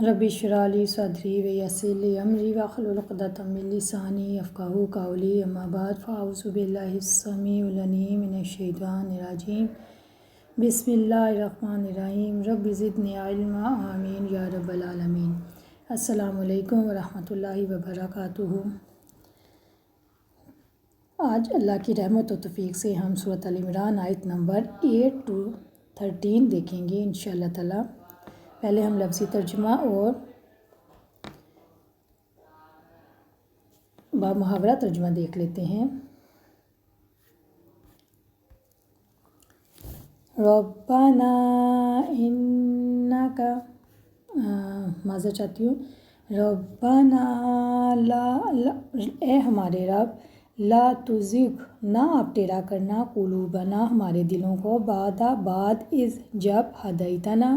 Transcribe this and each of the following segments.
رب اشرح لی صدری ویسر لی امری واحلل عقدۃ من لسانی یفقہوا قولی اما بعد فاعوذ باللہ السمیع العلیم من الشیطان الرجیم بسم اللہ الرحمن الرحیم رب زدنی علما آمین یا رب العالمین۔ السلام علیکم ورحمۃ اللہ وبرکاتہ۔ آج اللہ کی رحمت و توفیق سے ہم سورۃ آل عمران آیت نمبر 8 to 13 دیکھیں گے انشاءاللہ تعالی۔ پہلے ہم لفظی ترجمہ اور با محاورہ ترجمہ دیکھ لیتے ہیں۔ ربنا انکا معذرت چاہتی ہوں، ربنا اے ہمارے رب، لا تزغ نہ آپ ٹیڑھا کرنا، قلوبنا ہمارے دلوں کو، بعد اذ جب ہدیتنا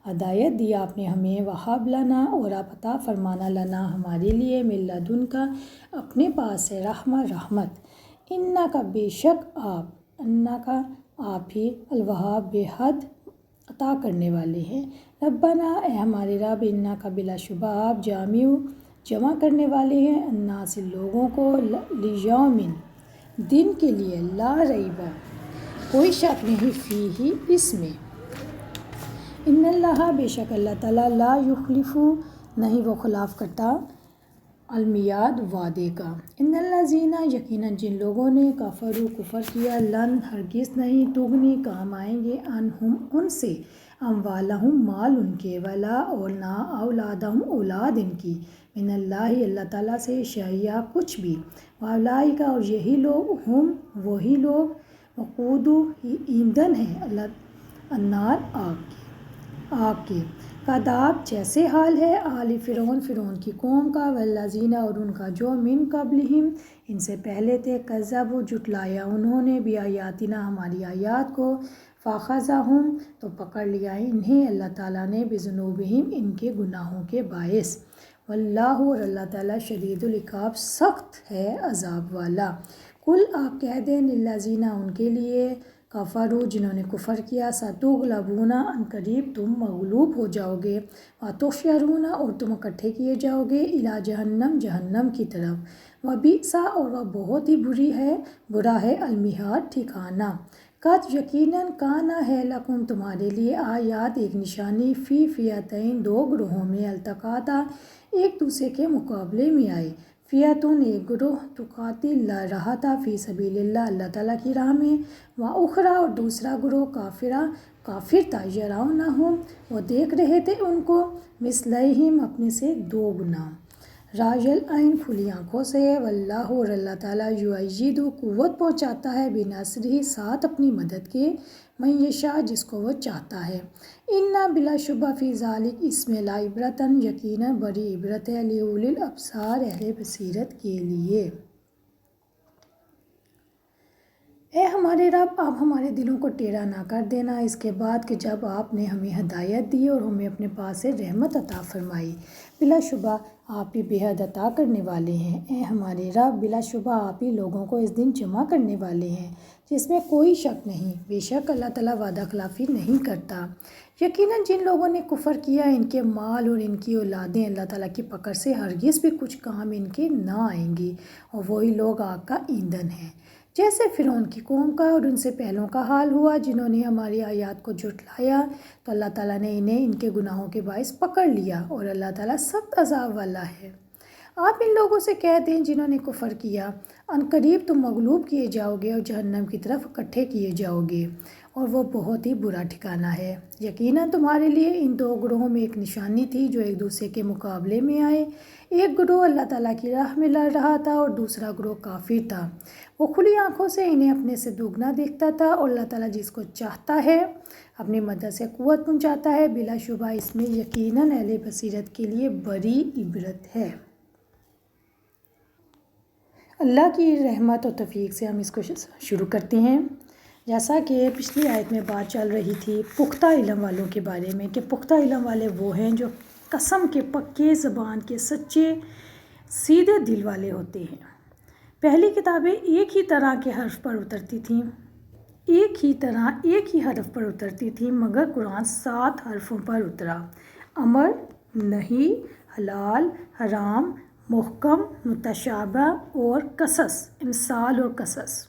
ہدایت دیا آپ نے ہمیں، وہب لنا اور آپ عطا فرمانا لنا ہمارے لیے، من لدنکا اپنے پاس سے، رحمت، انکا بے شک آپ، انکا آپ ہی، الوہاب بے حد عطا کرنے والے ہیں۔ ربنا اے ہمارے رب، انکا بلا شبہ آپ، جمع کرنے والے ہیں، الناس لوگوں کو، لیومن دن کے لیے، لا ریب کوئی شک نہیں، فیہ اس میں، ان اللہ بے شک اللہ تعالیٰ، لا یخلف نہیں وہ خلاف کرتا، المیعاد وعدے کا، ان الذین یقیناً جن لوگوں نے کفروا کفر کیا، لن ہرگز نہیں، تغنی کام آئیں گے، عنہم ان سے، اموالہم مال ان کے، ولا اور نہ، اولادہم اولاد ان کی، من اللہ اللہ تعالیٰ سے، شیئا کچھ بھی، واولئک اور یہی لوگ، ہم وہی لوگ، وقود ایندھن ہیں، النار آگ کے، کداب جیسے حال ہے آل فرعون کی قوم کا، والذین اور ان کا جو، من قبلہم ان سے پہلے تھے، کذبوا جھٹلایا انہوں نے، بآیاتنا ہماری آیات کو، فاخذہم تو پکڑ لیا انہیں اللہ تعالیٰ نے، بذنوبہم ان کے گناہوں کے باعث، واللہ اور اللہ تعالیٰ شدید العقاب سخت ہے عذاب والا۔ قل آپ کہہ دیں، للذین ان کے لیے، کفروا جنہوں نے کفر کیا، ستغلبون عنقریب تم مغلوب ہو جاؤ گے، وتحشرون اور تم اکٹھے کیے جاؤ گے، الی جہنم کی طرف، وبئس اور وہ بہت ہی برا ہے، المہاد ٹھکانہ، قد یقیناً کانا ہے، لکم تمہارے لیے، آیات ایک نشانی، فی فئتین دو گروہوں میں، التقاطا ایک دوسرے کے مقابلے میں آئے، فئتن ایک گروہ، تقاتل لڑ رہا تھا، فی سبیل اللہ اللہ تعالیٰ کی راہ میں، واخری اور دوسرا گروہ، کافر تھا، یرونہم وہ دیکھ رہے تھے ان کو، مثلیہم اپنے سے دو گنا، رای العین کھلی آنکھوں سے، واللہ اور اللہ تعالیٰ، یؤید قوت پہنچاتا ہے، بنصرہ ساتھ اپنی مدد کے، من یشاء جس کو وہ چاہتا ہے، ان بلا شبہ فی ذالک اس میں، لعبرۃ یقیناً بڑی عبرت ہے، لأولی الابصار اہل بصیرت کے لیے۔ اے ہمارے رب، آپ ہمارے دلوں کو ٹیڑھا نہ کر دینا اس کے بعد کہ جب آپ نے ہمیں ہدایت دی اور ہمیں اپنے پاس سے رحمت عطا فرمائی، بلا شبہ آپ ہی بے حد عطا کرنے والے ہیں۔ اے ہمارے رب، بلا شبہ آپ ہی لوگوں کو اس دن جمع کرنے والے ہیں جس میں کوئی شک نہیں، بے شک اللہ تعالیٰ وعدہ خلافی نہیں کرتا۔ یقیناً جن لوگوں نے کفر کیا، ان کے مال اور ان کی اولادیں اللہ تعالیٰ کی پکڑ سے ہرگز بھی کچھ کام ان کے نہ آئیں گی، اور وہی لوگ آگ کا ایندھن ہیں، جیسے فرعون کی قوم کا اور ان سے پہلوں کا حال ہوا، جنہوں نے ہماری آیات کو جھٹلایا تو اللہ تعالیٰ نے انہیں ان کے گناہوں کے باعث پکڑ لیا، اور اللہ تعالیٰ سخت عذاب والا ہے۔ آپ ان لوگوں سے کہہ دیں جنہوں نے کفر کیا، عنقریب تم مغلوب کیے جاؤ گے اور جہنم کی طرف اکٹھے کیے جاؤ گے، اور وہ بہت ہی برا ٹھکانہ ہے۔ یقیناً تمہارے لیے ان دو گروہوں میں ایک نشانی تھی جو ایک دوسرے کے مقابلے میں آئے، ایک گروہ اللہ تعالیٰ کی راہ میں لڑ رہا تھا اور دوسرا گروہ کافر تھا، وہ کھلی آنکھوں سے انہیں اپنے سے دوگنا دیکھتا تھا، اور اللہ تعالیٰ جس کو چاہتا ہے اپنی مدد سے قوت پہنچاتا ہے، بلا شبہ اس میں یقیناً اہل بصیرت کے لیے بڑی عبرت ہے۔ اللہ کی رحمت و توفیق سے ہم اس کو شروع کرتے ہیں۔ جیسا کہ پچھلی آیت میں بات چل رہی تھی پختہ علم والوں کے بارے میں، کہ پختہ علم والے وہ ہیں جو قسم کے، پکے زبان کے، سچے سیدھے دل والے ہوتے ہیں۔ پہلی کتابیں ایک ہی طرح کے حرف پر اترتی تھیں، ایک ہی حرف پر اترتی تھیں، مگر قرآن 7 حرفوں پر اترا، امر، نہیں، حلال، حرام، محکم، متشابہ اور قصص، امثال اور قصص۔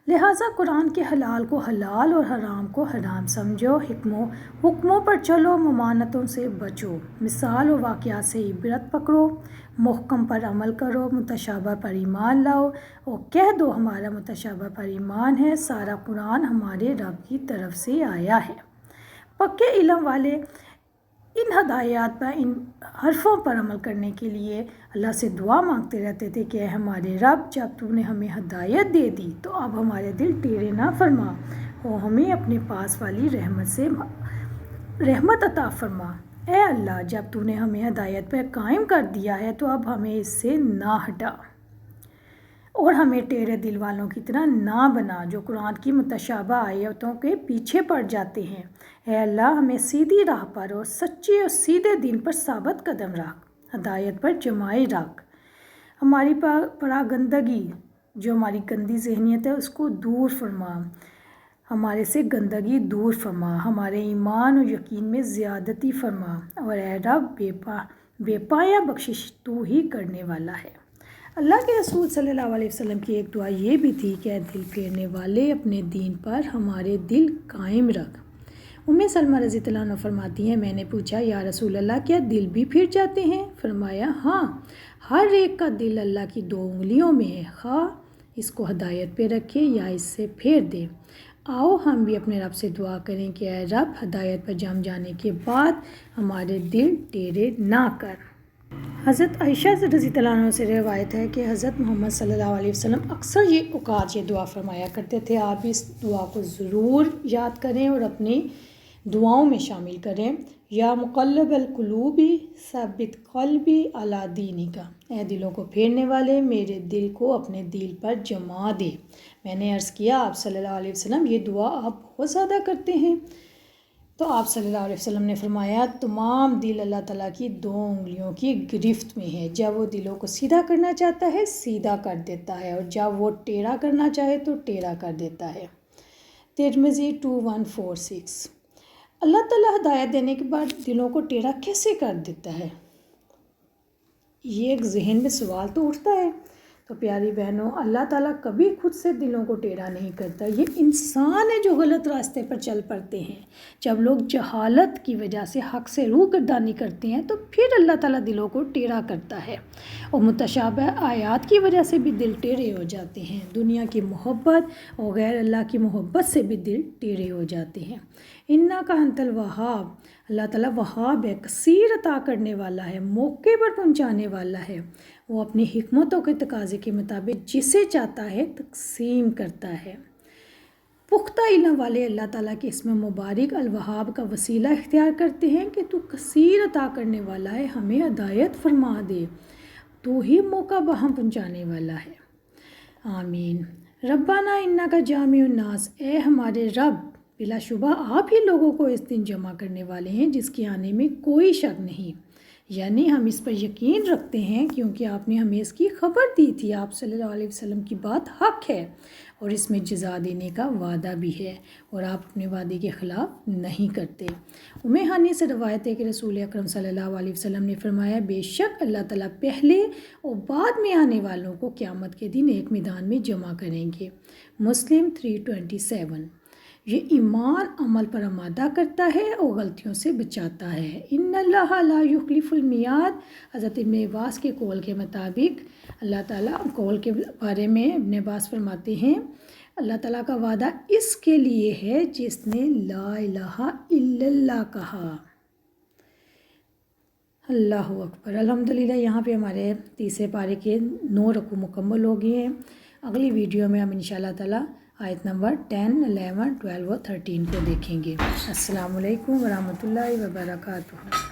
لہٰذا قرآن کے حلال کو حلال اور حرام کو حرام سمجھو، حکموں پر چلو، ممانعتوں سے بچو، مثال و واقعات سے عبرت پکڑو، محکم پر عمل کرو، متشابہ پر ایمان لاؤ اور کہہ دو ہمارا متشابہ پر ایمان ہے، سارا قرآن ہمارے رب کی طرف سے آیا ہے۔ پکے علم والے ان ہدایات پر، ان حرفوں پر عمل کرنے کے لیے اللہ سے دعا مانگتے رہتے تھے کہ اے ہمارے رب، جب تو نے ہمیں ہدایت دے دی تو اب ہمارے دل ٹیڑے نہ فرما اور ہمیں اپنے پاس والی رحمت سے رحمت عطا فرما۔ اے اللہ، جب تو نے ہمیں ہدایت پر قائم کر دیا ہے تو اب ہمیں اس سے نہ ہٹا اور ہمیں ٹیڑے دل والوں کی طرح نہ بنا جو قرآن کی متشابہ آیتوں کے پیچھے پڑ جاتے ہیں۔ اے اللہ، ہمیں سیدھی راہ پر اور سچے اور سیدھے دین پر ثابت قدم رکھ، ہدایت پر جمائے رکھ۔ ہماری پراگندگی، جو ہماری گندی ذہنیت ہے، اس کو دور فرما، ہمارے سے گندگی دور فرما، ہمارے ایمان اور یقین میں زیادتی فرما، اور اے رب، بے پایہ بخشش تو ہی کرنے والا ہے۔ اللہ کے رسول صلی اللہ علیہ وسلم کی ایک دعا یہ بھی تھی کہ اے دل پھیرنے والے، اپنے دین پر ہمارے دل قائم رکھ۔ سلمہ رضی اللہ عنہ فرماتی ہیں، میں نے پوچھا یا رسول اللہ، کیا دل بھی پھر جاتے ہیں؟ فرمایا ہاں، ہر ایک کا دل اللہ کی 2 انگلیوں میں ہے، خواہ اس کو ہدایت پہ رکھے یا اس سے پھیر دے۔ آؤ ہم بھی اپنے رب سے دعا کریں کہ اے رب، ہدایت پر جم جانے کے بعد ہمارے دل ٹیڑے نہ کر۔ حضرت عائشہ رضی اللہ عنہ سے روایت ہے کہ حضرت محمد صلی اللہ علیہ وسلم اکثر یہ دعا فرمایا کرتے تھے۔ آپ اس دعا کو ضرور یاد کریں اور اپنی دعاؤں میں شامل کریں۔ یا مقلب القلوب ثبت قلبی علی دینک، اے دلوں کو پھیرنے والے، میرے دل کو اپنے دل پر جما دے۔ میں نے عرض کیا آپ صلی اللہ علیہ وسلم، یہ دعا آپ بہت زیادہ کرتے ہیں؟ تو آپ صلی اللہ علیہ وسلم نے فرمایا، تمام دل اللہ تعالیٰ کی 2 انگلیوں کی گرفت میں ہے، جب وہ دلوں کو سیدھا کرنا چاہتا ہے سیدھا کر دیتا ہے، اور جب وہ ٹیڑھا کرنا چاہے تو ٹیڑھا کر دیتا ہے۔ ترمذی 2146۔ اللہ تعالیٰ ہدایت دینے کے بعد دلوں کو ٹیڑھا کیسے کر دیتا ہے؟ یہ ایک ذہن میں سوال تو اٹھتا ہے۔ تو پیاری بہنوں، اللہ تعالیٰ کبھی خود سے دلوں کو ٹیڑھا نہیں کرتا، یہ انسان ہے جو غلط راستے پر چل پڑتے ہیں۔ جب لوگ جہالت کی وجہ سے حق سے روگردانی کرتے ہیں تو پھر اللہ تعالیٰ دلوں کو ٹیڑھا کرتا ہے، اور متشابہ آیات کی وجہ سے بھی دل ٹیڑھے ہو جاتے ہیں۔ دنیا کی محبت اور غیر اللہ کی محبت سے بھی دل ٹیڑھے ہو جاتے ہیں۔ انک انت الوہاب، اللہ تعالیٰ وہاب ہے، کثیر عطا کرنے والا ہے، موقع پر پہنچانے والا ہے۔ وہ اپنی حکمتوں کے تقاضے کے مطابق جسے چاہتا ہے تقسیم کرتا ہے۔ پختہ علم والے اللہ تعالیٰ کے اسم مبارک الوہاب کا وسیلہ اختیار کرتے ہیں کہ تو کثیر عطا کرنے والا ہے، ہمیں ہدایت فرما دے، تو ہی موقع بہم پہنچانے والا ہے۔ آمین۔ ربنا انک جامع الناس، اے ہمارے رب، بلا شبہ آپ ہی لوگوں کو اس دن جمع کرنے والے ہیں جس کے آنے میں کوئی شک نہیں، یعنی ہم اس پر یقین رکھتے ہیں کیونکہ آپ نے ہمیں اس کی خبر دی تھی۔ آپ صلی اللہ علیہ وسلم کی بات حق ہے اور اس میں جزا دینے کا وعدہ بھی ہے، اور آپ اپنے وعدے کے خلاف نہیں کرتے۔ ہانی سے روایت ہے کہ رسول اکرم صلی اللہ علیہ وسلم نے فرمایا، بے شک اللہ تعالیٰ پہلے اور بعد میں آنے والوں کو قیامت کے دن ایک میدان میں جمع کریں گے۔ مسلم 327۔ یہ ایمان عمل پر آمادہ کرتا ہے اور غلطیوں سے بچاتا ہے۔ ان اللہ لا یخلف المیعاد، حضرت ابن عباس کے قول کے مطابق، اللہ تعالیٰ قول کے بارے میں ابن عباس فرماتے ہیں، اللہ تعالیٰ کا وعدہ اس کے لیے ہے جس نے لا الہ الا اللہ کہا۔ اللہ اکبر۔ الحمدللہ، یہاں پہ ہمارے تیسرے پارے کے 9 رکوع مکمل ہو گئے ہیں۔ اگلی ویڈیو میں ہم انشاءاللہ تعالیٰ آیت نمبر 10، 11، 12 اور 13 کو دیکھیں گے۔ السلام علیکم ورحمۃ اللہ وبرکاتہ۔